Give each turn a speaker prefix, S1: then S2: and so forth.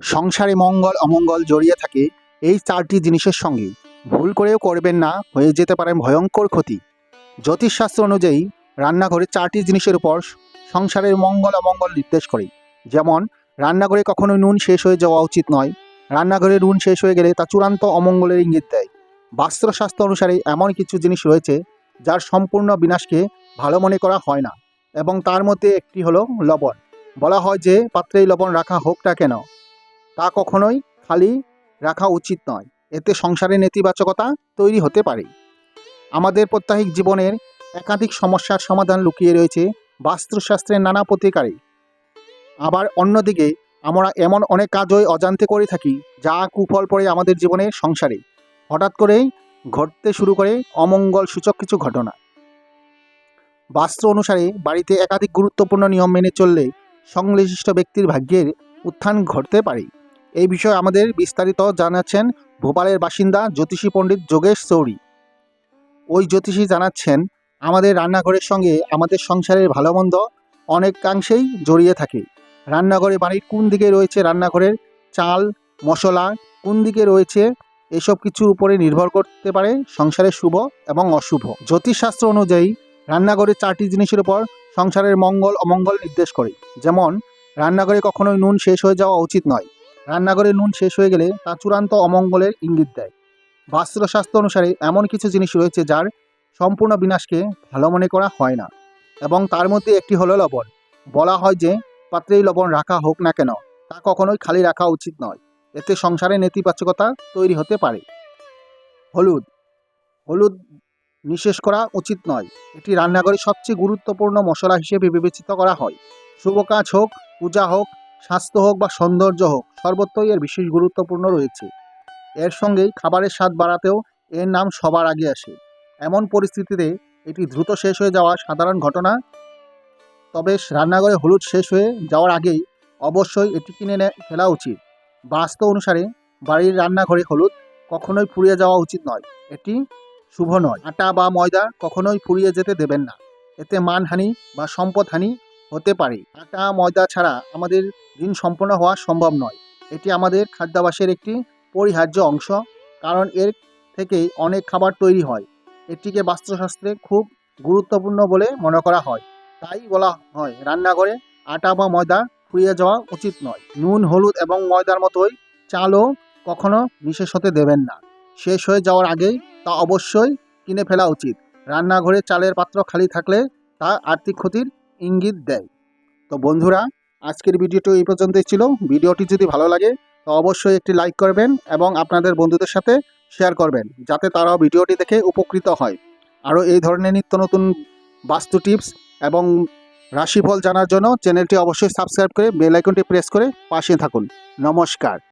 S1: সংসারে মঙ্গল অমঙ্গল জড়িয়ে থাকে এই চারটি জিনিসের সঙ্গে। ভুল করেও করবেন না, হয়ে যেতে পারে ভয়ঙ্কর ক্ষতি। জ্যোতিষশাস্ত্র অনুযায়ী রান্নাঘরে চারটি জিনিসের উপর সংসারের মঙ্গল অমঙ্গল নির্দেশ করে। যেমন, রান্নাঘরে কখনোই নুন শেষ হয়ে যাওয়া উচিত নয়। রান্নাঘরে নুন শেষ হয়ে গেলে তা চূড়ান্ত অমঙ্গলের ইঙ্গিত দেয়। বাস্তুশাস্ত্র অনুসারে এমন কিছু জিনিস রয়েছে যার সম্পূর্ণ বিনাশকে ভালো মনে করা হয় না, এবং তার মধ্যে একটি হলো লবণ। বলা হয় যে পাত্রেই লবণ রাখা হোক না কেন, তা কখনোই খালি রাখা উচিত নয়। এতে সংসারে নেতিবাচকতা তৈরি হতে পারে। আমাদের প্রত্যাহিক জীবনের একাধিক সমস্যার সমাধান লুকিয়ে রয়েছে বাস্তুশাস্ত্রের নানা প্রতিকারে। আবার অন্যদিকে আমরা এমন অনেক কাজই অজান্তে করে থাকি যা কুফল পড়ে আমাদের জীবনের সংসারে। হঠাৎ করেই ঘটতে শুরু করে অমঙ্গল সূচক কিছু ঘটনা। বাস্তু অনুসারে বাড়িতে একাধিক গুরুত্বপূর্ণ নিয়ম মেনে চললে সংশ্লিষ্ট ব্যক্তির ভাগ্যের উত্থান ঘটতে পারে। এই বিষয়ে আমাদের বিস্তারিত জানাচ্ছেন ভোপালের বাসিন্দা জ্যোতিষী পণ্ডিত যোগেশ চৌরি। ওই জ্যোতিষী জানাচ্ছেন, আমাদের রান্নাঘরের সঙ্গে আমাদের সংসারের ভালো মন্দ অনেকাংশেই জড়িয়ে থাকে। রান্নাঘরে বাড়ির কোন দিকে রয়েছে, রান্নাঘরের চাল মশলা কোন দিকে রয়েছে, এসব কিছুর উপরে নির্ভর করতে পারে সংসারের শুভ এবং অশুভ। জ্যোতিষশাস্ত্র অনুযায়ী রান্নাঘরের চারটি জিনিসের উপর সংসারের মঙ্গল অমঙ্গল নির্দেশ করে। যেমন, রান্নাঘরে কখনোই নুন শেষ হয়ে যাওয়া উচিত নয়। রান্নাঘরে নুন শেষ হয়ে গেলে তা চূড়ান্ত অমঙ্গলের ইঙ্গিত দেয়। বাস্তুশাস্ত্র অনুসারে এমন কিছু জিনিস রয়েছে যার সম্পূর্ণ বিনাশকে ভালো মনে করা হয় না, এবং তার মধ্যে একটি হলো লবণ। বলা হয় যে পাত্রেই লবণ রাখা হোক না কেন, তা কখনোই খালি রাখা উচিত নয়। এতে সংসারে নেতিবাচকতা তৈরি হতে পারে। হলুদ হলুদ নিঃশেষ করা উচিত নয়। এটি রান্নাঘরে সবচেয়ে গুরুত্বপূর্ণ মশলা হিসেবে বিবেচিত করা হয়। শুভ কাজ হোক, পূজা হোক, স্বাস্থ্য হোক বা সৌন্দর্য হোক, সর্বত্রই এর বিশেষ গুরুত্বপূর্ণ রয়েছে। এর সঙ্গেই খাবারের স্বাদ বাড়াতেও এর নাম সবার আগে আসে। এমন পরিস্থিতিতে এটি দ্রুত শেষ হয়ে যাওয়া সাধারণ ঘটনা। তবে রান্নাঘরে হলুদ শেষ হয়ে যাওয়ার আগেই অবশ্যই এটি কিনে ফেলা উচিত। বাস্তু অনুসারে বাড়ির রান্নাঘরে হলুদ কখনোই ফুরিয়ে যাওয়া উচিত নয়। এটি শুভ নয়। আটা বা ময়দা কখনোই ফুরিয়ে যেতে দেবেন না, এতে মানহানি বা সম্পদহানি হতে পারে। আটা ময়দা ছাড়া আমাদের দিন সম্পন্ন হওয়া সম্ভব নয়। এটি আমাদের খাদ্যাভ্যাসের একটি পরিহার্য অংশ, কারণ এর থেকেই অনেক খাবার তৈরি হয়। এটিকে বাস্তুশাস্ত্রে খুব গুরুত্বপূর্ণ বলে মনে করা হয়। তাই বলা হয় রান্নাঘরে আটা বা ময়দা ফুরিয়ে যাওয়া উচিত নয়। নুন, হলুদ এবং ময়দার মতোই চালও কখনো নিঃশেষ হতে দেবেন না। শেষ হয়ে যাওয়ার আগেই তা অবশ্যই কিনে ফেলা উচিত। রান্নাঘরে চালের পাত্র খালি থাকলে তা আর্থিক ক্ষতির ইঙ্গিত দেয়। তো বন্ধুরা, আজকের ভিডিওটি এই পর্যন্তই ছিল। ভিডিওটি যদি ভালো লাগে তো অবশ্যই একটি লাইক করবেন এবং আপনাদের বন্ধুদের সাথে শেয়ার করবেন, যাতে তারাও ভিডিওটি দেখে উপকৃত হয়। আরও এই ধরনের নিত্য নতুন বাস্তু টিপস এবং রাশিফল জানার জন্য চ্যানেলটি অবশ্যই সাবস্ক্রাইব করে বেল আইকনটি প্রেস করে পাশে থাকুন। নমস্কার।